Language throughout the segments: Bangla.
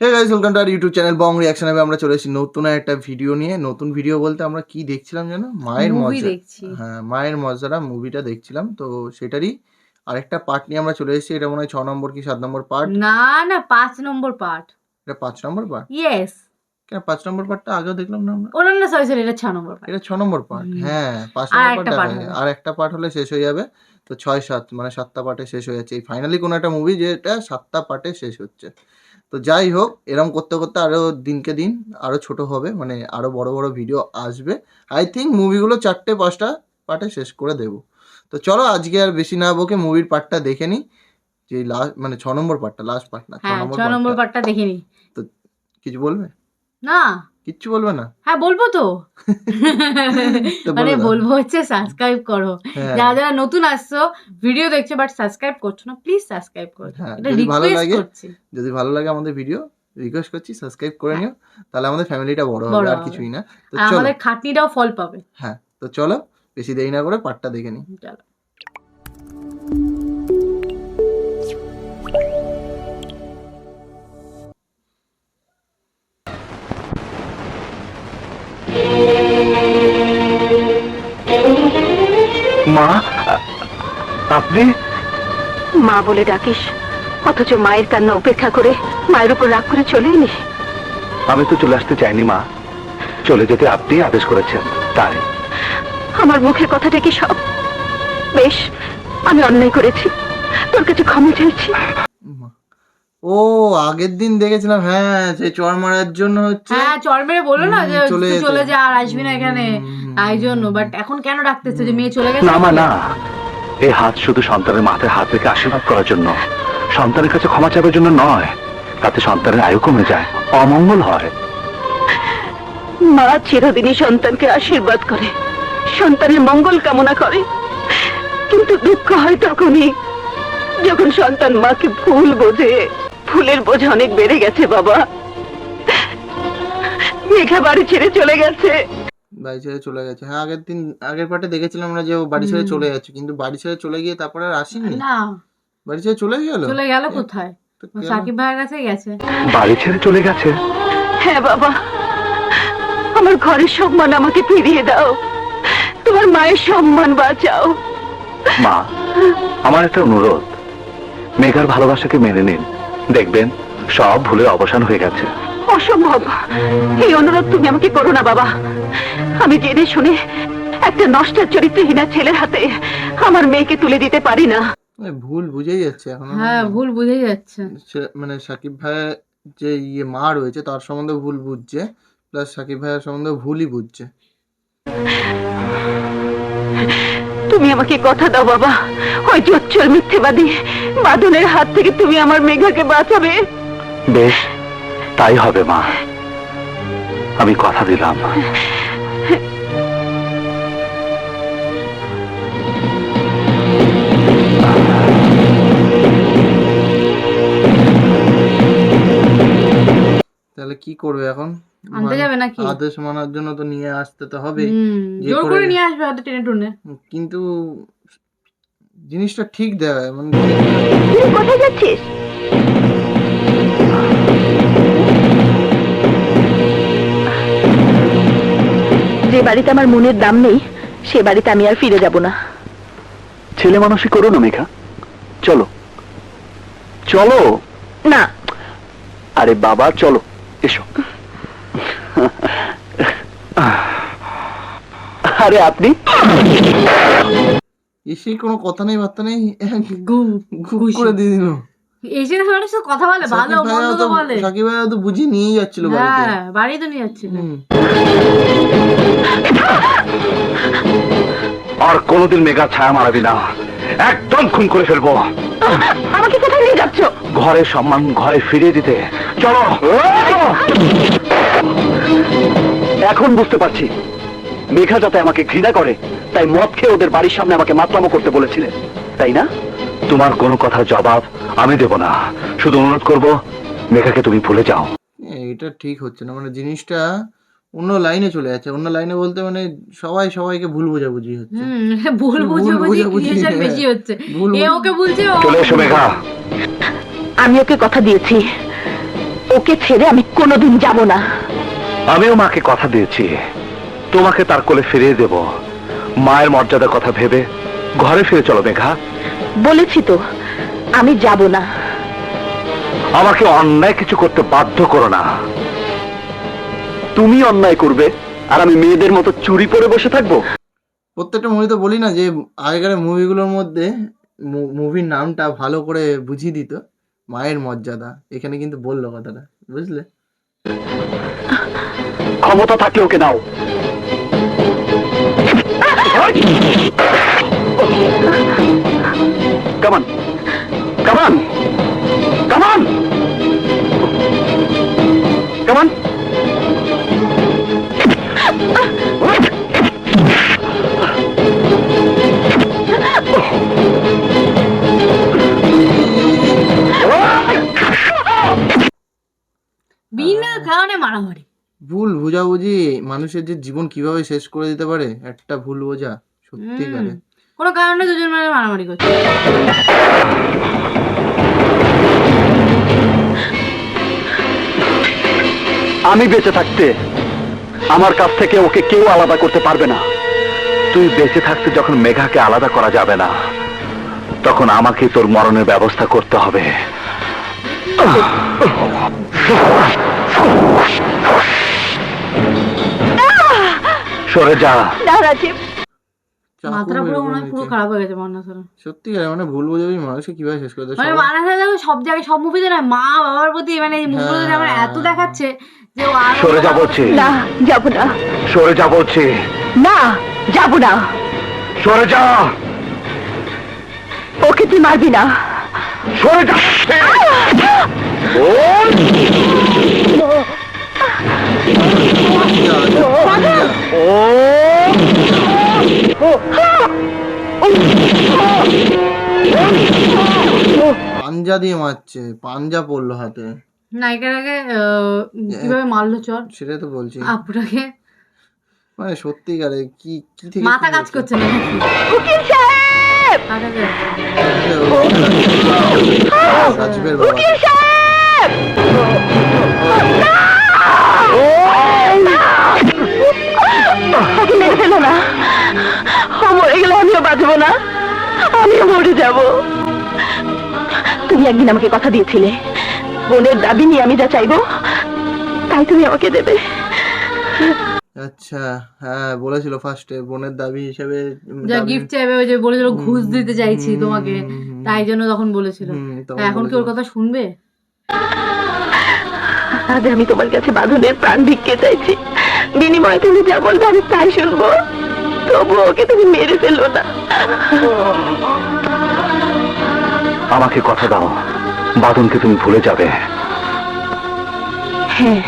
Hey guys, welcome to our YouTube channel Bong reaction. আমরা চলে এসেছি নতুন একটা ভিডিও নিয়ে। নতুন ভিডিও বলতে আমরা কি দেখছিলাম জানো? মায়ের মুভি মজা। দেখছি। হ্যাঁ, মায়ের মজারা মুভিটা দেখছিলাম, তো সেটারই আরেকটা পার্ট নিয়ে আমরা চলে এসেছি। এটা মনে হয় 6 নম্বর কি 7 নম্বর পার্ট। না না 5 নম্বর পার্ট। এটা 5 নম্বর পার্ট। ইয়েস। কেন 5 নম্বর পার্টটা আগেও দেখলাম না আমরা? ওরা না সরি এটা 6 নম্বর পার্ট। এটা 6 নম্বর পার্ট। হ্যাঁ, 5 আর নম্বর একটা পার্ট পার্ট দেখা হবে। আর একটা পার্ট হলে শেষ হয়ে যাবে। তো 6 7 মানে 7টা পার্টে শেষ হয়ে যাচ্ছে। এই ফাইনালি কোনো একটা মুভি যেটা 7টা পার্টে শেষ হচ্ছে। তো যাই হোক, এরকম করতে করতে আরও দিনকে দিন আরও ছোট হবে, মানে আরও বড় বড় ভিডিও আসবে। আই থিঙ্ক মুভিগুলো 4টে 5টা পার্টে শেষ করে দেবো। তো চলো আজকে আর বেশি না বকে মুভির পার্টটা দেখে নিই। যে লাস্ট মানে 6 নম্বর পার্টটা, লাস্ট পার্ট না, 6 হ্যাঁ নম্বর 6 নম্বর পার্টটা। পার্টটা দেখিনি। তো কিছু বলবে? না কিচ্ছু বলবে না? হ্যাঁ বলবো তো। তো মানে বলে দাও। বলবো হচ্ছে সাবস্ক্রাইব করো। হ্যাঁ। যারা যারা নতুন আসছো ভিডিও দেখছো বাট সাবস্ক্রাইব করছো না, প্লিজ সাবস্ক্রাইব করো। হ্যাঁ, এটা যদি ভালো রিকোয়েস্ট লাগে করছি। যদি ভালো লাগে আমাদের ভিডিও, রিকোয়েস্ট করছি সাবস্ক্রাইব করে নিও। তাহলে আমাদের ফ্যামিলিটা বড় হবে, আর কিছুই না। তো আর চলো। আমাদের খাটনিটাও ফল পাবে। হ্যাঁ, তো চলো বেশি দেরি না করে পার্টটা দেখে নিই। চলো। মা, আপনি? মা বলে ডাকিস, অথচ মায়ের কান্না উপেক্ষা করে মায়ের উপর রাগ করে চলে এলি। আমি তো চলে আসতে চাইনি মা, চলে যেতে আপনি আদেশ করেছেন তাই। আমার মুখের কথাটা কি সব? বেশ, আমি অন্যায় করেছি, তোর কাছে ক্ষমা চাইছি। ও আগের দিন দেখেছিলাম, হ্যাঁ, সেই চড় মারার জন্য হচ্ছে। হ্যাঁ চর মেরে বলো না যে চলে তুই যেতে। চলে যা আর আসবি না এখানে, তাই জন্য। বাট এখন কেন ডাকতেছে যে মেয়ে চলে গেছে? না মা না, এই হাত শুধু সন্তানের মাথায় হাত রেখে আশীর্বাদ করার জন্য, সন্তানের কাছে ক্ষমা চাইবার জন্য নয়। তাতে সন্তানের আয়ু কমে যায়, অমঙ্গল হয়। মা চিরদিনই সন্তানকে আশীর্বাদ করে, সন্তানের মঙ্গল কামনা করে, কিন্তু দুঃখ হয় তখনই যখন সন্তান মাকে ভুল বোঝে। ভুলের বোঝা অনেক বেড়ে গেছে বাবা। মেঘা বাড়ি ছেড়ে চলে গেছে। বাড়ি ছেড়ে চলে গেছে। হ্যাঁ, আগের পার্টে দেখেছিলাম আমরা যে ও বাড়ি ছেড়ে চলে যাচ্ছে, কিন্তু বাড়ি ছেড়ে চলে গিয়ে তারপরে আর আসেনি। না বাড়ি ছেড়ে চলে গেল। চলে গেল কোথায়? তো ও সাকিব ভাইয়ের কাছে গেছে। বাড়ি ছেড়ে চলে গেছে? হ্যাঁ বাবা, আমার ঘরের সম্মান আমাকে ফিরিয়ে দাও, তোমার মায়ের সম্মান বাঁচাও। মা, আমার একটা অনুরোধ, মেঘার ভালোবাসাকে মেনে নিন, দেখবেন সব ভুলের অবসান হয়ে গেছে। অসম্ভব, এই অনুরোধ তুমি আমাকে করো না বাবা। আমি জেনে শুনে একটা নষ্টের চরিত্রহীনা ছেলের হাতে আমার মেয়েকে তুলে দিতে পারি না। ভুল বুঝেই যাচ্ছে এখন। হ্যাঁ ভুল বুঝেই যাচ্ছে। মানে সাকিব ভাইয়ের যে মা রয়েছে তার সম্বন্ধে ভুল বুঝছে, প্লাস সাকিব ভাইয়ের সম্বন্ধে ভুলই বুঝছে। তুমি আমাকে কথা দাও বাবা, ওই জোচ্চর মিথ্যেবাদী বাঁধনের হাত থেকে তুমি আমার মেঘাকে বাঁচাবে। বেশ, তাই হবে মা, আমি কথা দিলাম। তাহলে কি করবে এখন? আনতে যাবে নাকি? আদেশ মানার জন্য তো নিয়ে আসতে তো হবে। জোর করে নিয়ে আসবে হয়তো টেনে টুনে। কিন্তু জিনিসটা ঠিক দেয় মানে। তুই কোথায় যাচ্ছিস? যে বাড়িতে আমার মনের দাম নেই সে বাড়িতে আমি আর ফিরে যাব না। ছেলে মানুষই করো না মেঘা, চলো চলো। না। আরে বাবা চলো, এসো। আরে আপনি? এসে কোনো কথা নেই বার্তা নেই, গুম গুম করে দিয়ে দিল। এসে মানুষ তো কথা বলে, ভালো মন্দ তো বলে। সাকিব ভাইয়া তো বুঝিয়ে নিয়েই যাচ্ছিল বাড়িতে। হ্যাঁ বাড়ি তো নিয়ে যাচ্ছিল। আর কোনোদিন মেঘা ছায়া মারাবি না, একদম খুন করে ফেলবো। আমাকে কোথায় নিয়ে যাচ্ছ? ঘরের সম্মান ঘরে ফিরিয়ে দিতে, চলো। এখন বুঝতে পারছি মেঘা যাতে আমাকে ঘৃণা করে তাই মদ খেয়ে ওদের বাড়ির সামনে আমাকে মাতলামো করতে বলেছিলে, তাই না? তোমার কোনো কথার জবাব আমি দেব না, শুধু অনুরোধ করব মেঘাকে তুমি ভুলে যাও। এটা ঠিক হচ্ছে না, মানে জিনিসটা অন্য লাইনে চলে যাচ্ছে। অন্য লাইনে বলতে মানে সবাইকে ভুল বোঝাবুঝি হচ্ছে। ভুল বুঝাবুঝি বেশি হচ্ছে। এ ওকে বলছে চলে এসো মেঘা। আমি ওকে কথা দিয়েছি ওকে ছেড়ে আমি কোনোদিন যাব না। আমিও মাকে কথা দিয়েছি, তোমাকে তার কোলে ফিরিয়ে দেব। মায়ের মর্যাদার কথা ভেবে ঘরে ফিরে চলো মেঘা। বলেছি তো আমি যাব না। আমাকে অন্যায় কিছু করতে বাধ্য করো না। তুমি অন্যায় করবে আর আমি মেয়েদের মতো চুরি পরে বসে থাকবো? প্রত্যেকটা মুভিতে বলি না যে আগেকার মুভিগুলোর মধ্যে মুভির নামটা ভালো করে বুঝিয়ে দিত মায়ের মর্যাদা, এখানে কিন্তু বললো কথাটা, বুঝলে? ক্ষমতা থাকলে ওকে নাও। কামান কামান কামান কামান। বিনা কারণে মারামারি। ভুল বোঝাবুঝি মানুষের যে জীবন কিভাবে শেষ করে দিতে পারে, একটা ভুল বোঝা সত্যিকারে। কোনো কারণে দুজন মানে মারামারি করছে। আমি বেঁচে থাকতে আমার কাছ থেকে ওকে কেউ আলাদা করতে পারবে না। তুই বেঁচে থাকতে যখন মেঘাকে আলাদা করা যাবে না, তখন আমাকে তোর মরণের ব্যবস্থা করতে হবে। সরে যা। না রাজীব, চাকু মাথাটা পুরো বের মনে করে হয় পুরো নিচ্ছে। খারাপ হয়ে গেছে মান্নাসের। সত্যিকারে মানে ভুল বোঝাবুঝি মানুষকে কিভাবে শেষ করে দেয়। মানে সবাই- মান্নাসের দেখো সব জায়গায় সব মুভিতে না মা বাবার প্রতি মানে এই মুভিগুলোতে আমার এত দেখাচ্ছে যে ও আর সরে যা বলছি। না যাব না। সরে যা বলছি। না যাব না। সরে যা। ওকে তুই মারবি না। সরে যা। ও পাঞ্জা দিয়ে মারছে, পাঞ্জা পড়লো হাতে, নায়িকাটাকে কিভাবে মারলো চর সেটাই তো বলছি। আপুটাকে। মানে সত্যিকারে কি কি থেকে মাথা কি কাজ হচ্ছে? করছে না উকিল সাহেব, কাকাকে। রাজীবের বাবা। উকিল সাহেব, ওকে মেরে ফেলো না। ও মরে গেলে আমিও বাঁচবো না, আমিও মরে যাব। তুমি একদিন আমাকে কথা দিয়েছিলে বোনের দাবি নিয়ে আমি যা চাইবো তাই তুমি আমাকে দেবে। আচ্ছা, হ্যাঁ বলেছিল ফার্স্টে বোনের দাবি হিসেবে যা গিফট চাইবে ওই যে বলেছিল ঘুষ দিতে চাইছি তোমাকে, তাই জন্য তখন বলেছিল। তখন তা এখন কি ওর কথা শুনবে? আজ আমি তোমার কাছে বাঁধনের প্রাণ ভিক্ষে চাইছি, বিনিময়ে তুমি যা বলবে আমি তাই শুনবো। তবু ওকে তুমি মেরে ফেলো না। আমাকে কথা দাও, বাদনকে তুমি ভুলে যাবে। হ্যাঁ,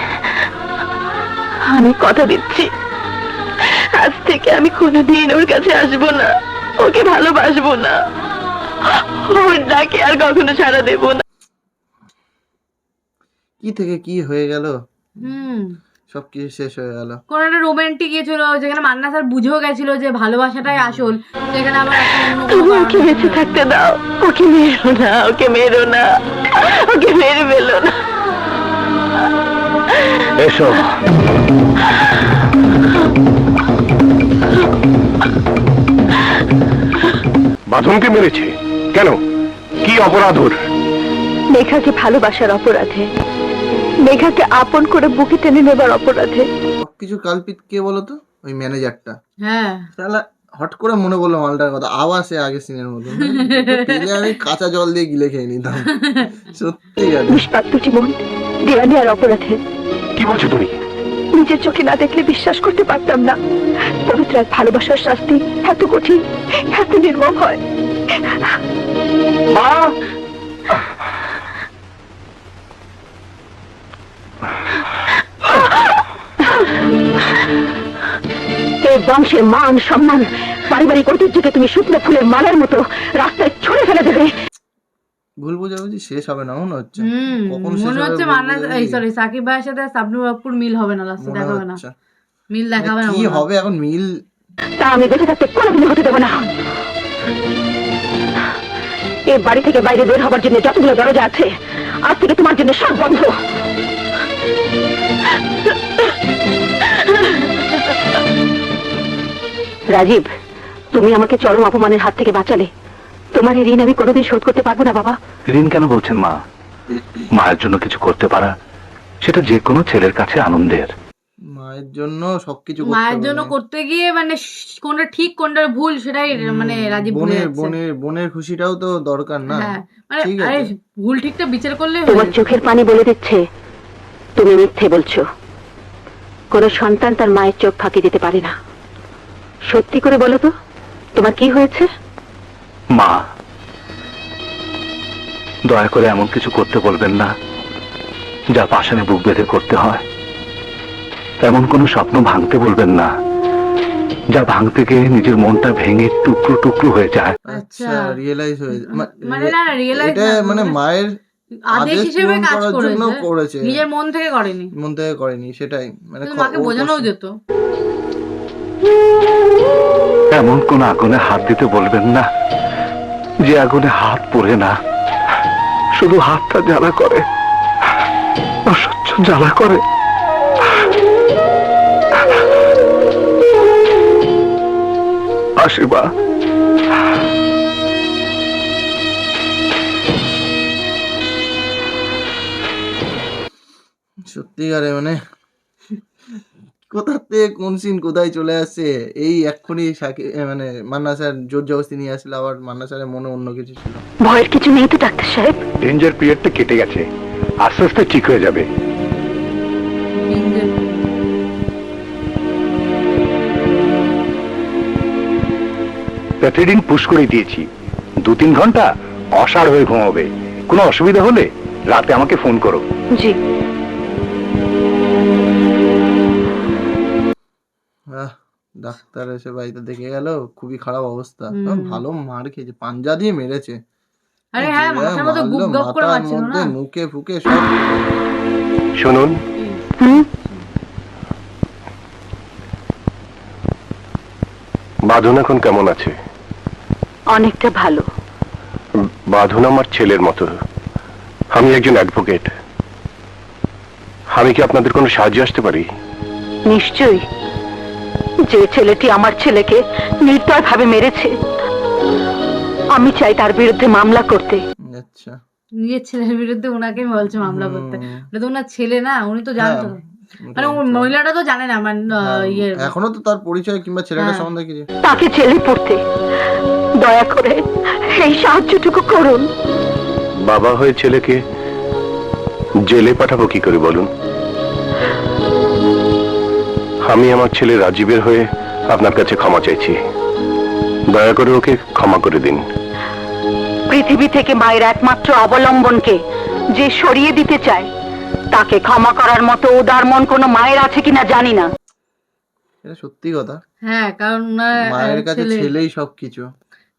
আমি কথা দিচ্ছি, আজ থেকে আমি কোনোদিন ওর কাছে আসবো না, ওকে ভালোবাসবো না, ওর ডাকে আর কখনো সাড়া দেবো না। কি থেকে কি হয়ে গেল, হুম, সবকিছু শেষ হয়ে গেল। কোন একটা রোমান্টিক ইয়ে ছিল যেখানে মান্না স্যার বুঝেও গেছিল যে ভালোবাসাটাই আসল, সেখানে আবার একটা অন্য কোনো তুমি ওকে কারণে- বেঁচে থাকতে দাও, ওকে মেরো না, ওকে মেরো না, ওকে মেরে ফেলো না। এসো। বাঁধনকে মেরেছে কেন? কি অপরাধ ওর? মেঘাকে ভালোবাসার অপরাধে, মেঘাকে আপন করে বুকে টেনে নেবার অপরাধে। সবকিছু কালপিত কে বলতো? ওই ম্যানেজারটা। হ্যাঁ, তাহলে হট করে মনে পড়লো মালটার কথা, আবার সে আগের সিনের মতো। পেলে আমি কাঁচা জল দিয়ে গিলে খেয়ে নিতাম। সত্যি গেল। নিষ্পাত্র জীবন দেয়া নেওয়ার অপরাধে। কি বলছো তুমি? নিজের চোখে না দেখলে বিশ্বাস করতে পারতাম না পবিত্র এক ভালোবাসার শাস্তি এত কঠিন, এত নির্মম হয়। মা! এই বংশের মান সম্মান পারিবারিক ঐতিহ্যকে তুমি শুকনো ফুলের মালার মতো রাস্তায় ছুঁড়ে ফেলে দেবে। ভুল বোঝাবুঝি শেষ হবে না মনে হচ্ছে। হুম, কখন শেষ মনে হবে হচ্ছে ভুল মান্না বোঝাবুঝি? সরি সাকিব ভাইয়ের সাথে সাবনুর বাপুর মিল হবে না, লাস্টে মনে দেখাবে না, হচ্ছে। মিল দেখাবে না কি মনে হয়। হবে এখন মিল? তা আমি বেঁচে থাকতে কোনোদিন হতে দেবো না। এই বাড়ি থেকে বাইরে বের হবার জন্য যতগুলো দরজা আছে আজ থেকে তোমার জন্য সব বন্ধ। রাজীব, তুমি আমাকে চরম অপমানের হাত থেকে বাঁচালে। তোমার এই ঋণ আমি কোনোদিন শোধ করতে পারবো না বাবা। ঋণ কেন বলছেন মা? মায়ের জন্য কিছু করতে পারা সেটা যে কোনো ছেলের কাছে আনন্দের। মায়ের জন্য সবকিছু করতে মায়ের জন্য পারে। করতে গিয়ে মানে কোনটা ঠিক কোনটা ভুল সেটাই মানে রাজীব ভুলে বোনের যাচ্ছে। বোনের বোনের খুশিটাও তো দরকার না। হ্যাঁ মানে ঠিক আরে আছে। ভুল ঠিকটা বিচার করলে তোমার চোখের পানি বলে দিচ্ছে তুমি মিথ্যে বলছো। কোনো সন্তান তার মায়ের চোখ ফাঁকি দিতে পারে না। সত্যি করে বলো তো, তোমার কি হয়েছে? মা, দয়া করে এমন কিছু করতে বলবেন না যা পাষাণে বুক বেঁধে করতে হয়। এমন কোনো স্বপ্ন ভাঙতে বলবেন না যা ভাঙতে গিয়ে নিজের মনটা ভেঙে টুকরো টুকরো হয়ে যায়। আচ্ছা, রিয়েলাইজ হয়ে মানে না রিয়েলাইজ এটা মানে মায়ের আদেশ হিসেবে পূরণ কাজ করার জন্য করেছে, করেছে, নিজের মন থেকে করেনি। মন থেকে করেনি, সেটাই মানে কিন্তু মাকে বোঝানোও যেত। এমন কোন আগুনে হাত দিতে বলবেন না যে আগুনে হাত পড়ে না, শুধু হাতটা জ্বালা করে, অসহ্য জ্বালা করে। আসিবা, সত্যিকারে মানে কোথা থেকে কোন সিন কোথায় চলে আসছে। এই এক্ষুনি মানে মান্না স্যার জোর জবরদস্তি নিয়ে আসলে, আবার মান্না স্যারের মনে অন্য কিছু ছিল। ভয়ের কিছু নেই তো ডাক্তার সাহেব? ডেঞ্জার পিরিয়ডটা কেটে গেছে, আস্তে আস্তে ঠিক হয়ে যাবে। প্যাথেডিন পুশ করে দিয়েছি, 2-3 ঘন্টা অসাড় হয়ে ঘুমাবে। কোনো অসুবিধা হলে রাতে আমাকে ফোন করো। জি। ডাক্তার এসে বাড়িতে দেখে গেল, খুবই খারাপ অবস্থা। ভালো মার খেয়েছে, পাঞ্জা দিয়ে মেরেছে। আরে হ্যাঁ, মাথার মতো গুপ গপ করে মাথার মারছিল মধ্যে, না। মুখে ফুকে সব। শুনুন, বাঁধন এখন কেমন আছে? অনেকটা ভালো। বাঁধন আমার ছেলের মতো। আমি একজন অ্যাডভোকেট। আমি কি আপনাদের কোনো সাহায্য আসতে পারি? নিশ্চয়ই। যে ছেলেটি আমার ছেলেকে নির্দয়ভাবে মেরেছে, আমি চাই তার বিরুদ্ধে মামলা করতে। আচ্ছা, নিজের ছেলের বিরুদ্ধে ওনাকে বলছে মামলা করতে। ওটা তো ওনার ছেলে না, উনি তো হ্যাঁ, জানতো। মানে ওই মহিলাটা তো জানে না মানে ইয়ে এখনো তো তার পরিচয় কিংবা ছেলেটার হ্যাঁ। সম্বন্ধে কিছু। তাকে জেলে পড়তে দয়া করে এই সাহায্যটুকু করুন। বাবা হয়ে ছেলেকে জেলে পাঠাবো কি করে বলুন? আমি আমার ছেলে রাজীবের হয়ে আপনার কাছে ক্ষমা চাইছি। দয়া করে ওকে ক্ষমা করে দিন। পৃথিবী থেকে মায়ের একমাত্র অবলম্বনকে যে সরিয়ে দিতে চায়, তাকে ক্ষমা করার মতো উদার মন কোনো মায়ের আছে কিনা জানি না। এটা সত্যি কথা। হ্যাঁ, কারণ ওনার মায়ের কাছে ছেলে ছেলেই সবকিছু।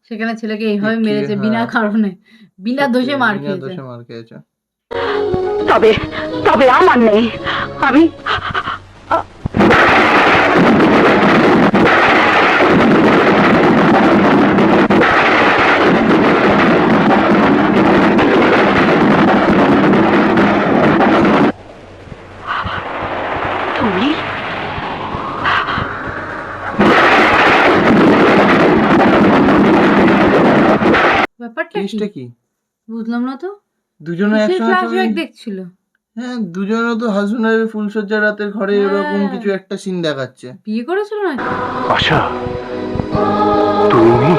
সেখানে ছেলেকে এইভাবে দেখিয়ে, মেরেছে হ্যাঁ। বিনা কারণে, বিনা দোষে মার বিনা খেয়েছে। দোষে মার খেয়েছে। তবে তবে আমার নেই। আমি তুমি ব্যাপারটা কি কেসটা কি? বুঝলাম না তো। দুজনে কিসের একসঙ্গে ফ্ল্যাশব্যাক দেখছিল? হ্যাঁ, দুজনে তো হাজবেন্ডের ফুলসজ্জা রাতের ঘরে হ্যাঁ। এরকম কিছু একটা সিন দেখাচ্ছে। বিয়ে করেছিল নাকি? আশা, তুমি?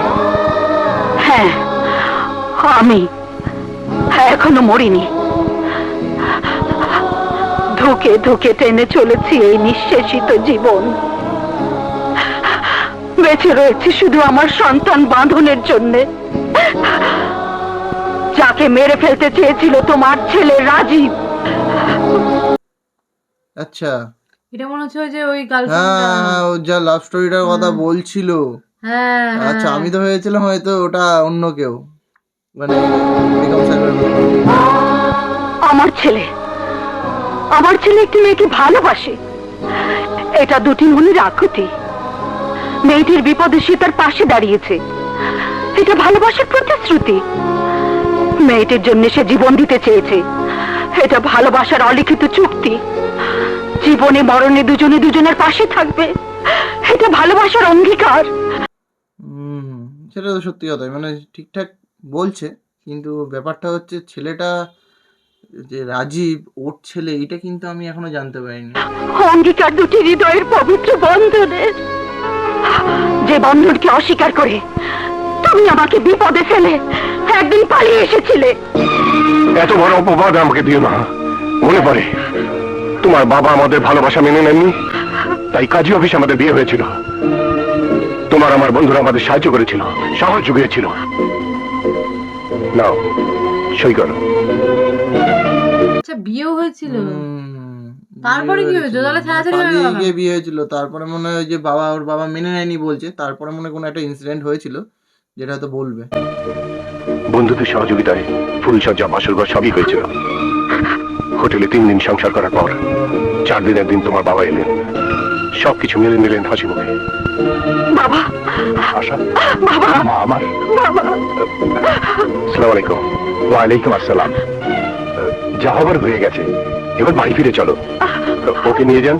হ্যাঁ, আমি এখনো মরিনি। ধুকে ধুকে টেনে চলেছি এই নিঃশেষিত জীবন। বেঁচে রয়েছে শুধু আমার সন্তান বাঁধনের জন্যে, যাকে মেরে ফেলতে চেয়েছিল তোমার ছেলে রাজীব। আচ্ছা, এটা মনে হচ্ছে ওই যে ওই গার্লফ্রেন্ডটা। হ্যাঁ, ও যা লাভ স্টোরিটার কথা বলছিল। হ্যাঁ হ্যাঁ। আচ্ছা, আমি তো ভেবেছিলাম হয়তো ওটা অন্য কেউ, মানে বেগম সাহেবের মতো। আমার ছেলে একটি মেয়েকে ভালোবাসে। এটা দুটি মনের আকুতি। মেয়েটির বিপদে সে তার পাশে দাঁড়িয়েছে। এটা ভালোবাসার প্রতিশ্রুতি। মেয়েটির জন্য সে জীবন দিতে চেয়েছে। এটা ভালোবাসার অলিখিত চুক্তি। জীবনে মরণে দুজনে দুজনের পাশে থাকবে, এটা ভালোবাসার অঙ্গীকার। সেটা তো সত্যি কথাই, মানে ঠিকঠাক বলছে, কিন্তু ব্যাপারটা হচ্ছে ছেলেটা যে রাজীব ওর ছেলে, এটা কিন্তু আমি এখনো জানতে পারিনি। অঙ্গীকার দুটি হৃদয়ের পবিত্র বন্ধনের, যে বন্ধনকে অস্বীকার করে তুমি আমাকে বিপদে ফেলে একদিন পালিয়ে এসেছিলে। এত বড় অপবাদ আমাকে দিও না। মনে পড়ে তোমার বাবা আমাদের ভালোবাসা মেনে নেননি, তাই কাজী অফিসে আমাদের বিয়ে হয়েছিল। তোমার আমার বন্ধুরা আমাদের সাহায্য করেছিল, সাহস জুগিয়েছিল। নাও সই করো। আচ্ছা, বিয়েও হয়েছিল। হুম, তারপরে কি হয়েছে? তাহলে ছাড়াছাড়ি হয়ে পালিয়ে গেল কেন? গিয়ে বিয়ে হয়েছিল, তারপরে মনে হয় যে ওর বাবা মেনে নেয়নি বলছে, তারপরে মনে হয় কোনো একটা ইনসিডেন্ট হয়েছিল যেটা হয়তো বলবে। বন্ধুদের সহযোগিতায় ফুলসজ্জা বাসরঘর সবই হয়েছিল। হোটেলে 3 দিন সংসার করার পর 4 দিনের দিন তোমার বাবা এলেন, সবকিছু মেনে নিলেন হাসি মুখে। বাবা, আশা, বাবা, মা আমার। বাবা। আসসালামু আলাইকুম। ওয়ালাইকুম আসসালাম। যা হবার হয়ে গেছে, এবার বাড়ি ফিরে চলো। ওকে নিয়ে যান,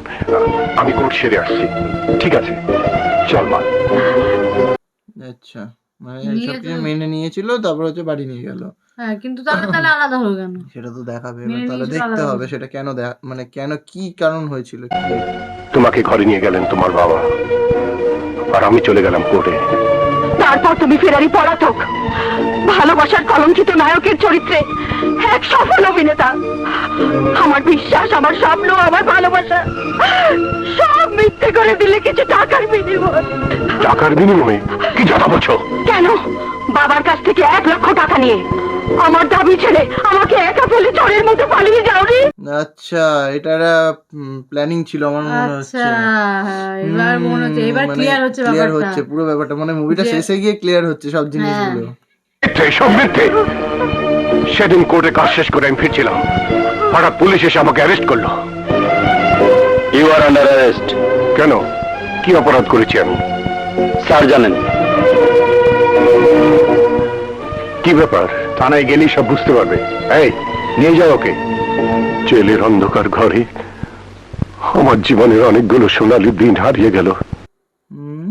আমি কোর্ট সেরে আসছি। ঠিক আছে, চল মা। আচ্ছা, মানে নিয়ে সব কিছু তো- মেনে নিয়েছিল, তারপর হচ্ছে বাড়ি নিয়ে গেল। হ্যাঁ, কিন্তু তাহলে আলাদা হলো কেন? সেটা তো দেখাবে, মেনে তাহলে নিয়েছিল দেখতে আলাদা হবে হলো। সেটা কেন মানে কেন, কি কারণ হয়েছিল। তোমাকে ঘরে নিয়ে গেলেন তোমার বাবা, আর আমি চলে গেলাম কোর্টে। তারপর তুমি ফেরারি পলাতক, ভালোবাসার কলঙ্কিত নায়কের চরিত্রে এক সফল অভিনেতা। আমার বিশ্বাস, আমার স্বপ্ন, আমার ভালোবাসা সব মিথ্যে করে দিলে কিছু টাকার বিনিময়। টাকার বিনিময়ে কি কথা বলছো? কেন? বাবার কাছ থেকে 1 লক্ষ টাকা নিয়ে আমার দাবি ছেড়ে আমাকে একা ফেলে চোরের মতো পালিয়ে যাওনি? আচ্ছা, এটা প্ল্যানিং ছিল আমার মনে হচ্ছে। আচ্ছা, হ্যাঁ, এবার মনে হচ্ছে, এবার ক্লিয়ার হচ্ছে ক্লিয়ার ব্যাপারটা। হচ্ছে পুরো ব্যাপারটা, মানে মুভিটা যে- শেষে গিয়ে ক্লিয়ার হচ্ছে সব জিনিসগুলো। সব মিথ্যে। সেদিন কোর্টে কাজ শেষ করে আমি ফিরছিলাম, হঠাৎ পুলিশ এসে আমাকে অ্যারেস্ট করলো। You are under arrest. কেন, কি অপরাধ করেছি আমি? স্যার জানেন। কি ব্যাপার? থানায় গেলেই সব বুঝতে পারবে। এই, নিয়ে যাও ওকে। জেলের অন্ধকার ঘরে আমার জীবনের অনেকগুলো সোনালী দিন হারিয়ে গেল। হুম,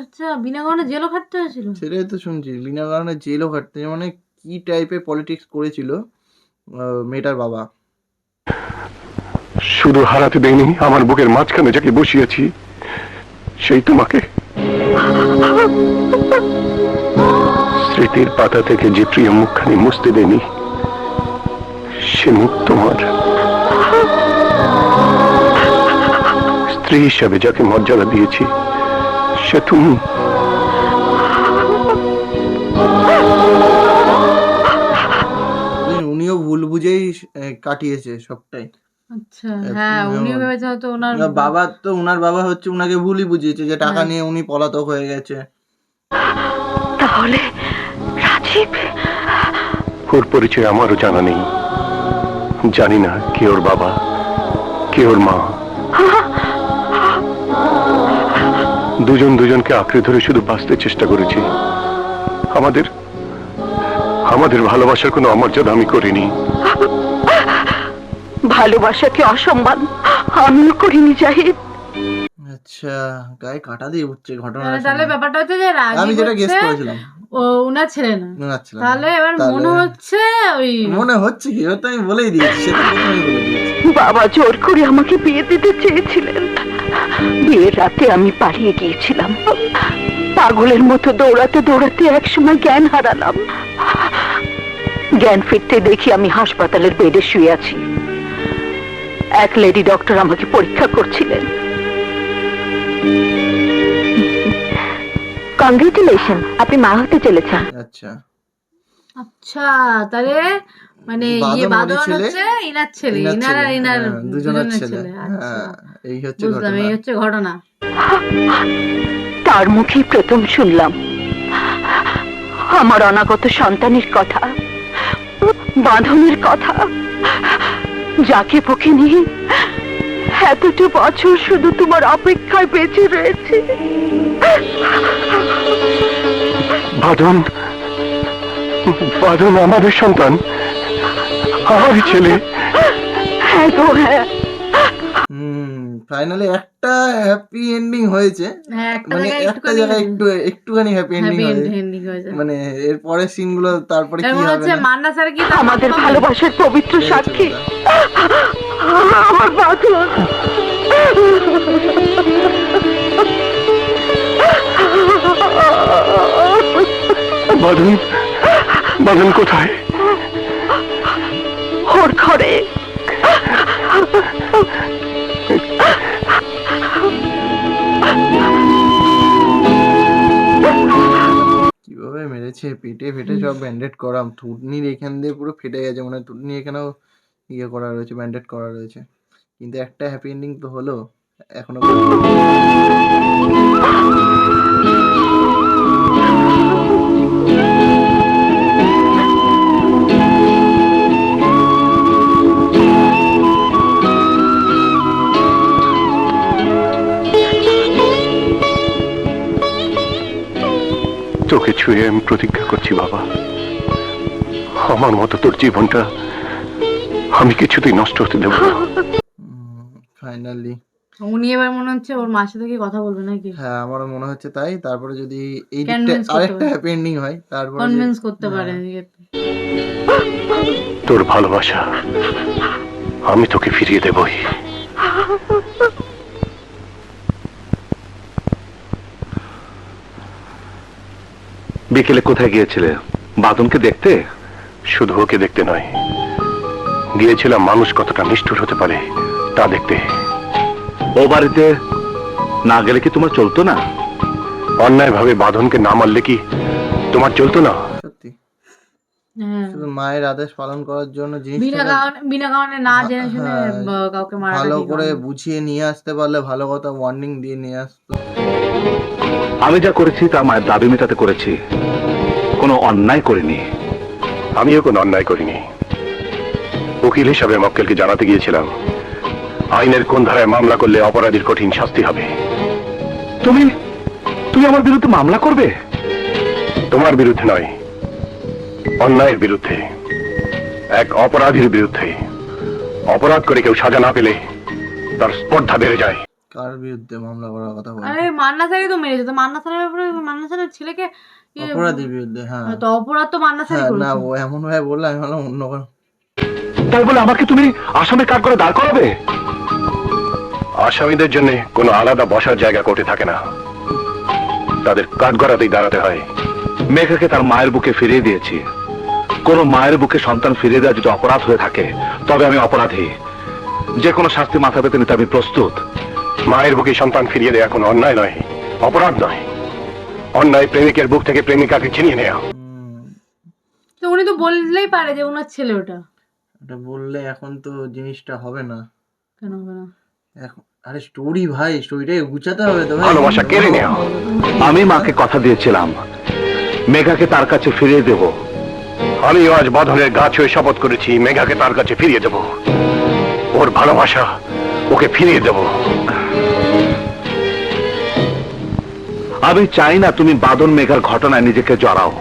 আচ্ছা, বিনা কারণে জেলও খাটতে হয়েছিল? সেটাই তো শুনছি, বিনা কারণে জেলও খাটতে, মানে কি টাইপের পলিটিক্স করেছিল মেয়েটার বাবা। শুধু হারাতে দেয়নি, আমার বুকের মাঝখানে যাকে বসিয়েছি সেই তোমাকে। স্মৃতির পাতা থেকে যে প্রিয় মুখখানি মুছতে দেয়নি, সে মুখ তোমার। স্ত্রী হিসাবে যাকে মর্যাদা দিয়েছি সে তুমি। উনিও ভুল বুঝেই কাটিয়েছে সবটাই। আচ্ছা, হ্যাঁ, উনিও ভেবেছে হয়তো ওনার বাবা তো, উনার বাবা হচ্ছে উনাকে ভুলই বুঝিয়েছে যে টাকা হ্যাঁ। নিয়ে উনি পলাতক হয়ে গেছে। তাহলে রাজীব? ওর পরিচয় আমারও জানা নেই। জানি না কে ওর বাবা, কে ওর মা। দুজন দুজনকে আঁকড়ে ধরে শুধু বাঁচতে চেষ্টা করেছি। আমাদের ভালোবাসার কোনো অমর্যাদা আমি করিনি। ভালোবাসাকে অসম্মান আমিও করিনি জাহিদ। আচ্ছা, গায়ে কাটা দিয়ে উঠছে ঘটনা। তাহলে ব্যাপারটা হচ্ছে যে রাজীব আমি যেটা গেস হচ্ছে করেছিলাম ও উনার ছেলে না। উনার ছেলে না। তাহলে এবার মনে হচ্ছে ওই মনে হচ্ছে কি, ওটা আমি বলেই দিয়েছি, সেটা প্রথমেই বলে দিয়েছি। বাবা জোর করে আমাকে বিয়ে দিতে চেয়েছিলেন। বিয়ের রাতে আমি পালিয়ে গিয়েছিলাম। পাগলের মতো দৌড়াতে দৌড়াতে একসময় জ্ঞান হারালাম। জ্ঞান ফিরতে দেখি আমি হাসপাতালের বেডে শুয়ে আছি। এক লেডি ডক্টর আমাকে পরীক্ষা করছিলেন। কংগ্রেচুলেশন, আপনি মা হতে চলেছেন। আচ্ছা, আচ্ছা, তাহলে মানে বাঁদন বাদন ওরই ছেলে, হচ্ছে ইনার ছেলে, ইনার ইনার আর ছেলে, ইনার হ্যাঁ, দুজনের ছেলে। ছেলে। আচ্ছা, হ্যাঁ, এই হচ্ছে বুঝলাম, ঘটনা। এই হচ্ছে ঘটনা। তার মুখেই প্রথম শুনলাম আমার অনাগত সন্তানের কথা, বাঁধনের কথা, যাকে বুকে নিয়ে এতটা বছর শুধু তোমার অপেক্ষায় বেঁচে রয়েছে। বাঁধন, বাঁধন আমাদের সন্তান, আমারই ছেলে। হ্যাঁ গো হ্যাঁ। ফাইনালি একটা হ্যাপি এন্ডিং হয়েছে, হ্যাঁ একটা মানে জায়গায় একটা জায়গায় একটুখানি হ্যাপি এন্ডিং হ্যাপি হয়েছে, এন্ডিং হয়েছে। মানে এর পরের সিন গুলো তারপরে কি এর মনে হবে হচ্ছে না। মান্না স্যার কি তার আমাদের বাবা? ভালোবাসার পবিত্র এই হচ্ছে সাক্ষী কথা। আমার বাঁধন। বাঁধন, বাঁধন কোথায়? ওর ঘরে। কিভাবে মেরেছে, পেটে ফেটে সব ব্যান্ডেড করা, থুতনির এখান দিয়ে পুরো ফেটে গেছে, মানে থুতনি এখানেও ইয়ে করা রয়েছে, ব্যান্ডেড করা রয়েছে, কিন্তু একটা হ্যাপি এন্ডিং তো হলো এখনো পর্যন্ত। তোকে ছুঁয়ে আমি প্রতিজ্ঞা করছি বাবা, আমার মতো তোর জীবনটা আমি কিছুতেই নষ্ট হতে দেব না। ফাইনালি উনি এবার মনে হচ্ছে ওর মার সাথে কি কথা বলবে নাকি, হ্যাঁ আমারও মনে হচ্ছে তাই। তারপরে যদি এই দিকটা Convince করতে আরেকটা পারে। হ্যাপি এন্ডিং হয়, তারপরে কনভিন্স করতে পারে তোর ভালোবাসা আমি তোকে ফিরিয়ে দেবই। বিকেলে কোথায় গিয়েছিলে? বাদনকে দেখতে? শুধু ওকে দেখতে নয়, গিয়েছিলাম মানুষ কতটা নিষ্ঠুর হতে পারে তা দেখতে। ও বাড়িতে না গেলে কি তোমার চলতো না? অন্যায় ভাবে বাঁধনকে না মারলে কি তোমার চলতো না? সত্যি হ্যাঁ শুধু মায়ের আদেশ পালন করার জন্য বিনা জিনিসটা কারণে বিনা কারণে না জেনে শুনে হ্যাঁ, কাউকে মারা ভালো করে বুঝিয়ে নিয়ে আসতে পারলে, ভালো কথা ওয়ার্নিং দিয়ে নিয়ে আসতো। আমি যা করেছি তা মায়ের দাবি মেটাতে করেছি, কোনো অন্যায় করিনি। আমিও কোনো অন্যায় করিনি। উকিল হিসাবে মক্কেলকে জানাতে গিয়েছিলাম আইনের কোন ধারায় মামলা করলে অপরাধীর কঠিন শাস্তি হবে। তুমি তুমি আমার বিরুদ্ধে মামলা করবে? তোমার বিরুদ্ধে নয়, অন্যায়ের বিরুদ্ধে, এক অপরাধীর বিরুদ্ধে। অপরাধ করে কেউ সাজা না পেলে তার স্পর্ধা বেড়ে যায়। কার বিরুদ্ধে মামলা করার কথা বলছো? আরে মান্না স্যারই তো মেরেছে, তো মান্না স্যারের উপরে মান্না স্যারের ছেলেকে অপরাধীর বিরুদ্ধে, হ্যাঁ তো অপরাধ তো মান্না স্যারই হ্যাঁ, না করেছে। ও এমন ভাবে বললো, আমি ভাবলাম অন্য কোনো। তাই বলে আমাকে তুমি আসামি কাঠ করে দাঁড় করাবে? আসামিদের জন্য কোনো আলাদা বসার জায়গা কোর্টে থাকে না, তাদের কাঠগড়াতেই দাঁড়াতে হয়। মেঘাকে তার মায়ের বুকে ফিরিয়ে দিয়েছি। কোন মায়ের বুকে সন্তান ফিরিয়ে দেওয়া যদি অপরাধ হয়ে থাকে তবে আমি অপরাধী। যে কোনো শাস্তি মাথা পেতে নিতে আমি প্রস্তুত। মায়ের বুকে সন্তান ফিরিয়ে দেওয়া কোনো অন্যায় নয়, অপরাধ নয়। অন্যায় প্রেমিকের বুক থেকে প্রেমিকাকে ছিনিয়ে নেওয়া। তো উনি তো বললেই পারে যে ওনার ছেলে ওটা, এটা বললে এখন তো জিনিসটা হবে না কেন হবে না? এখন। আরে স্টোরি ভাই, স্টোরিটাকে গুছাতে হবে তো ভাই। ভালোবাসা কেড়ে নেওয়া। আমি মাকে কথা দিয়েছিলাম মেঘাকে তার কাছে ফিরিয়ে দেব। আমি আজ বাঁধনের গাছ হয়ে শপথ করেছি মেঘাকে তার কাছে ফিরিয়ে দেব। ওর ভালোবাসা ওকে ফিরিয়ে দেব। আমি চাই না তুমি বাঁধন মেঘার ঘটনায় নিজেকে জড়াও।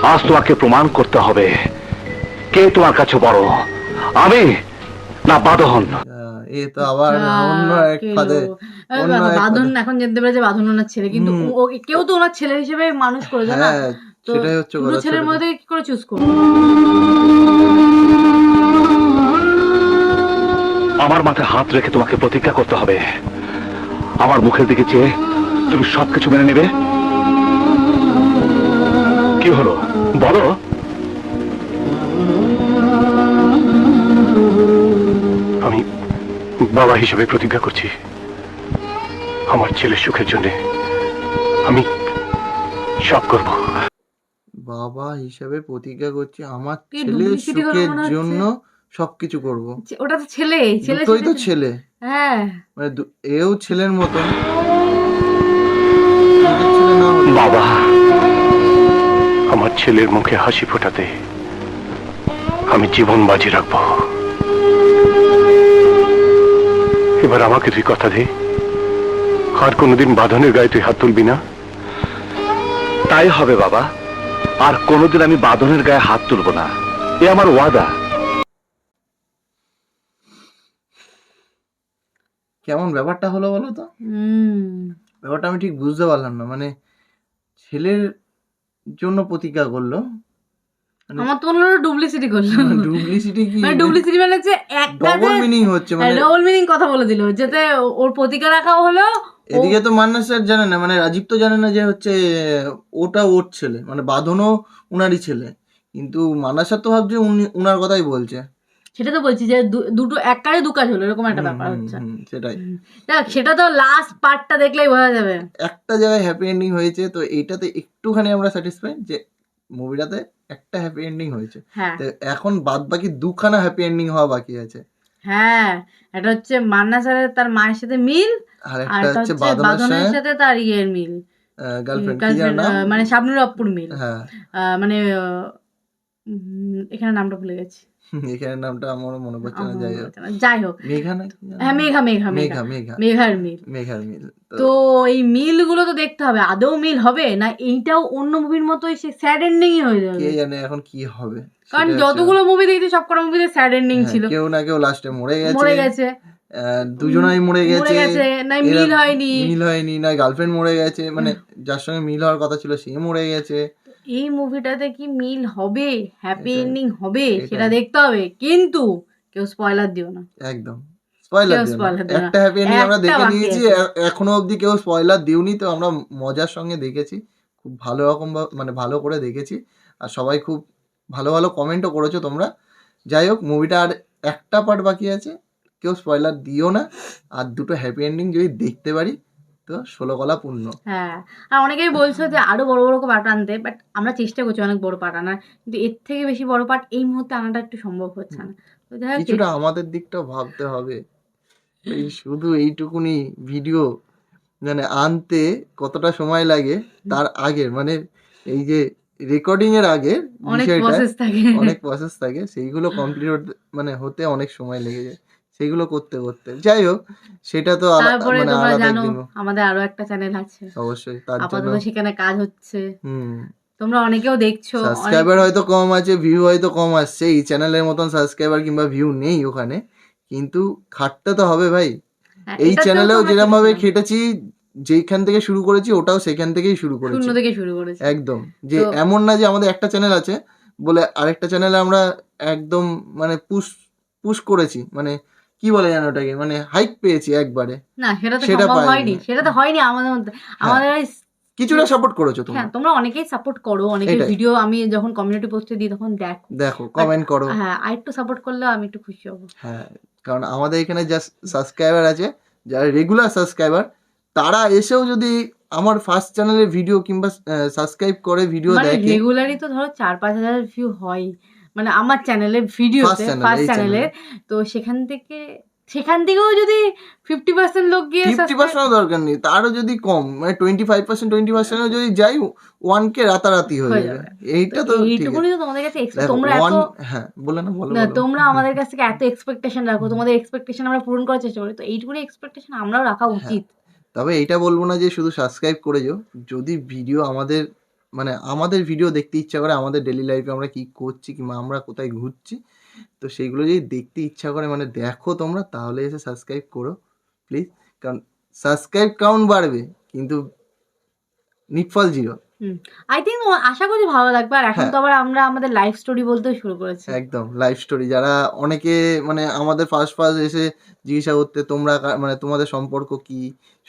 আজ তোমাকে প্রমাণ করতে হবে কে তোমার কাছে বড়, আমি না বাঁধন। এ তো আবার অন্য এক ফাঁদে, অন্য এক বাঁধন ফাঁদে। এখন জানতে পারে যে বাঁধন ওনার ছেলে, কিন্তু কেউ তো ওনার ছেলে হিসেবে মানুষ করেছে না, হ্যাঁ তো সেটাই হচ্ছে দুটো কথা। ছেলের ছোট- মধ্যে কি করে চুজ করবো? আমার মাথায় হাত রেখে তোমাকে প্রতিজ্ঞা করতে হবে, আমার মুখের দিকে চেয়ে তুমি সবকিছু মেনে নেবে। কি হলো বলো? আমি বাবা হিসেবে প্রতিজ্ঞা করছি, আমার ছেলের সুখের জন্য আমি সব করব। বাবা হিসেবে প্রতিজ্ঞা করছি আমার কি ছেলের duplicity করে সুখের মনে হচ্ছে? জন্য সবকিছু করব। ওটা তো ছেলে, ছেলে দুটোই তো ছেলে- ছেলে, হ্যাঁ মানে এও ছেলের মতন। নিজের ছেলে না হলে বাবা, আমার ছেলের মুখে হাসি ফোটাতে আমি জীবন বাজি রাখবো। এবার আমাকে তুই কথা দে, আর কোনোদিন বাঁধনের গায়ে তুই হাত তুলবি না। তাই হবে বাবা, আর কোনোদিন আমি বাঁধনের গায়ে হাত তুলব না, এ আমার ওয়াদা। কেমন ব্যাপারটা হলো বলো তো? ব্যাপারটা আমি ঠিক বুঝতে পারলাম না। মানে ছেলের জন্য প্রতিজ্ঞা করলো, আমার তো মনে হলো ডুপ্লিসিটি করলো। ডুপ্লিসিটি কি, মানে ডুপ্লিসিটি মানে হচ্ছে একটা ডবল মিনিং হচ্ছে। মানে ডবল মিনিং কথা বলে দিল, যাতে ওর প্রতিজ্ঞা রাখাও হলো। এদিকে তো মান্না স্যার জানে না, মানে রাজীব তো জানে না যে হচ্ছে ওটা ওর ছেলে, মানে বাঁধনও উনারই ছেলে, কিন্তু মান্না স্যার তো ভাবছে উনার কথাই বলছে। সেটা তো বলছি যে দুটো এক কাজে দু কাজ হলো, এরকম একটা ব্যাপার হচ্ছে। সেটাই। দেখ সেটা তো লাস্ট পার্টটা দেখলেই বোঝা যাবে। একটা জায়গায় হ্যাপি এন্ডিং হয়েছে, তো এইটাতে একটুখানি আমরা স্যাটিসফাইড যে মুভিটাতে একটা হ্যাপি এন্ডিং হয়েছে। হ্যাঁ তো এখন বাদ বাকি দুখানা হ্যাপি এন্ডিং হওয়া বাকি আছে। হ্যাঁ, এটা হচ্ছে মান্না স্যারের তার মায়ের সাথে মিল, আর আর একটা একটা হচ্ছে হচ্ছে বাঁধনের বাদনের সাথে তার ইয়ের মিল, গার্লফ্রেন্ড, কি গার্লফ্রেন্ড, জানো নাম? মানে শাবনুর অপ্পুর মিল। হ্যাঁ, মানে এখানে নামটা ভুলে গেছি, এখানে নামটা আমারও মনে পড়ছে না। যাই হোক, যাই হোক, মেঘা না কি জানো? হ্যাঁ মেঘা মেঘা মেঘা মেঘা মেঘার মিল। মেঘার মিল। তো এই মিলগুলো তো দেখতে হবে, আদৌ মিল হবে না এইটাও অন্য মুভির মতোই সে স্যাড এন্ডিংই হয়ে যাবে। কে জানে এখন কি হবে, কারণ সেটা যতগুলো মুভি দেখেছি সবকটা মুভিতে স্যাড এন্ডিং হচ্ছে- ছিল। হ্যাঁ, কেউ না কেউ লাস্টে মরে মরে গেছে, গেছে, দুজনাই মরে মরে গেছে, গেছে, না মিল এরা হয়নি। মিল হয়নি, না গার্লফ্রেন্ড মরে গেছে, মানে যার সঙ্গে মিল হওয়ার কথা ছিল সে মরে গেছে। এই মুভিটাতে কি মিল হবে, হ্যাপি এটাই, এন্ডিং হবে, এটাই। সেটা দেখতে হবে। কিন্তু কেউ স্পয়লার দিও না। একদম স্পয়লার কেউ দিও না। spoiler দিও না। একটা হ্যাপি এন্ডিং আমরা একটা দেখে বাকি নিয়েছি, আছে। এখনো অবধি কেউ স্পয়লার দিওনি, তো আমরা মজার সঙ্গে দেখেছি, খুব ভালো রকম মানে ভালো করে দেখেছি, আর সবাই খুব ভালো ভালো কমেন্টও করেছো তোমরা। যাই হোক, মুভিটা আর একটা পার্ট বাকি আছে, কেউ স্পয়লার দিও না, আর দুটো হ্যাপি এন্ডিং যদি দেখতে পারি তো 16 কলা পূর্ণ। হ্যাঁ, আর অনেকেই বলছো যে আরো বড় বড় পার্ট আনতে, বাট আমরা চেষ্টা করছি অনেক বড় পার্ট আনার, কিন্তু এর থেকে বেশি বড় পার্ট এই মুহূর্তে আনাটা একটু সম্ভব হচ্ছে না। তো যাই হোক, কিছুটা আমাদের দিকটাও ভাবতে হবে। এই শুধু এইটুকুনি ভিডিও মানে আনতে কতটা সময় লাগে, তার আগে মানে এই যে রেকর্ডিং এর আগে অনেক বিষয়টা প্রসেস থাকে। অনেক প্রসেস থাকে, সেইগুলো কমপ্লিট মানে হতে অনেক সময় লেগে যায়, সেগুলো করতে করতে। যাই হোক, সেটা তো তারপরে মানে তোমরা আলাদা জানো একদিন, আমাদের আরো একটা চ্যানেল আছে, অবশ্যই তার জন্য আপাতত সেখানে কাজ হচ্ছে। হুম তোমরা অনেকেও দেখছো, সাবস্ক্রাইবার হয়তো কম আছে, ভিউ হয়তো কম আসছে, এই চ্যানেলের মতন সাবস্ক্রাইবার কিংবা ভিউ নেই ওখানে, কিন্তু খাটতে তো হবে ভাই। হ্যাঁ, এই এটাতেও চ্যানেলেও তোমরা যেরকম ভাবে চেষ্টা করো। খেটেছি, যেখান থেকে শুরু করেছি ওটাও সেখান থেকেই শুরু করেছি, শূন্য থেকে শুরু করেছি। একদম। যে তো- এমন না যে আমাদের একটা চ্যানেল আছে বলে আরেকটা চ্যানেলে আমরা একদম মানে পুশ পুশ করেছি, মানে কি বলে জানো ওটাকে, মানে হাইক পেয়েছি একবারে, না সেটা তো সেটা সম্ভব পাইনি। হয়নি, সেটা তো হয়নি আমাদের মধ্যে। আমাদের এই- কিছুটা সাপোর্ট করেছো তোমরা, হ্যাঁ, তোমরা অনেকেই সাপোর্ট করো, অনেকের এটাই। ভিডিও আমি যখন কমিউনিটি পোস্টে দিই তখন দেখো, দেখো কমেন্ট করো। হ্যাঁ আর একটু সাপোর্ট করলে আমি একটু খুশি হব। হ্যাঁ, কারণ আমাদের এখানে জাস্ট সাবস্ক্রাইবার আছে যারা রেগুলার সাবস্ক্রাইবার, তারা এসেও যদি আমার ফার্স্ট চ্যানেলের ভিডিও কিংবা সাবস্ক্রাইব করে ভিডিও মানে দেখে, রেগুলারই তো ধরো 4-5 হাজার ভিউ হয়, মানে আমার চ্যানেলের ভিডিওতে, channel, ফার্স্ট এই চ্যানেলের। তো সেখান থেকেও যদি 50% লোক গিয়ে 50% দরকার নেই, তারও যদি কম মানে 25%-20% যদি যাই 1K রাতারাতি হয়ে হয়ে যাবে, যাবে। এইটা তো ঠিক এইটুকুনি আছে। তো তোমাদের কাছে দেখো, তোমরা এত হ্যাঁ বলে না, বলো না, বলো। তোমরা আমাদের কাছ থেকে এত এক্সপেকটেশন রাখো, তোমাদের এক্সপেকটেশন আমরা পূরণ করার চেষ্টা করি, তো এইটুকুনি এক্সপেকটেশন আমরাও রাখা উচিত। তবে এইটা বলবো না যে শুধু সাবস্ক্রাইব করে যাও, যদি ভিডিও আমাদের মানে আমাদের ভিডিও দেখতে ইচ্ছা করে, আমাদের ডেলি লাইফে আমরা কি করছি কিংবা আমরা কোথায় ঘুরছি, তো সেইগুলো যদি দেখতে ইচ্ছা করে মানে দেখো তোমরা, তাহলে এসে সাবস্ক্রাইব করো প্লিজ, কারণ সাবস্ক্রাইব কাউন্ট বাড়বে কিন্তু নিটফল 0। আই থিঙ্ক আশা করি ভালো লাগবে। আর এখন তো আবার আমরা আমাদের লাইফ স্টোরি বলতেও শুরু করেছি। একদম লাইফ স্টোরি, যারা অনেকে মানে আমাদের ফার্স্ট এসে জিজ্ঞাসা করতে তোমরা মানে তোমাদের সম্পর্ক কি,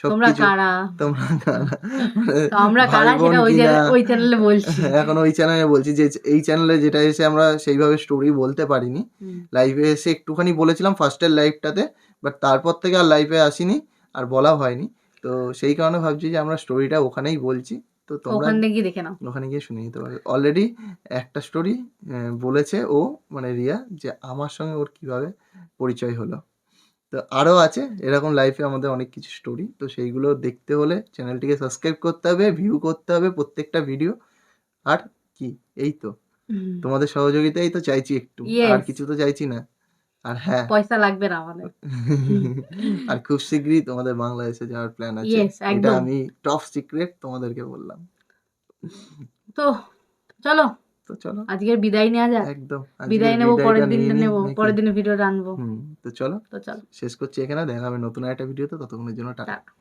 তোমরা সবকিছু কারা, তোমরা কারা, মানে তো আমরা ভাই কারা বোন সেটা কিনা। ওই চ্যানেলে বলছি। এখন ওই চ্যানেলে বলছি যে এই চ্যানেলে যেটা এসে আমরা সেইভাবে স্টোরি বলতে পারিনি, লাইভে এসে একটুখানি বলেছিলাম ফার্স্টের লাইভটাতে, বাট তারপর থেকে আর লাইভে আসিনি আর বলা হয়নি, তো সেই কারণে ভাবছি যে আমরা স্টোরিটা ওখানেই বলছি, তো তোমরা ওখানে গিয়ে দেখে নাও। ওখানে গিয়ে শুনে নিতে পারবে। অলরেডি একটা স্টোরি বলেছে ও, মানে রিয়া, যে আমার সঙ্গে ওর কিভাবে পরিচয় হলো, তো আরও আছে এরকম লাইফে আমাদের অনেক কিছু স্টোরি, তো সেইগুলো দেখতে হলে চ্যানেলটিকে সাবস্ক্রাইব করতে হবে, ভিউ করতে হবে প্রত্যেকটা ভিডিও, আর কি এই তো তোমাদের সহযোগিতাই তো চাইছি একটু, Yes. আর কিছু তো চাইছি না। আর হ্যাঁ, পয়সা লাগবে না আমাদের। আর খুব শীঘ্রই তোমাদের বাংলাদেশে যাওয়ার প্ল্যান আছে, Yes, এটা একদম। আমি টপ সিক্রেট তোমাদেরকে বললাম। তো চলো তো চলো আজকের বিদায় নেওয়া যাক। একদম আজকের বিদায় নেবো, বিদায়টা পরের নিয়ে দিনটা নিই নেবো, নাকি? পরের দিনের ভিডিওটা আনবো। তো চলো তো চলো শেষ করছি এখানে, দেখা হবে নতুন একটা ভিডিওতে, ততক্ষণের জন্য টাটা। টাটা।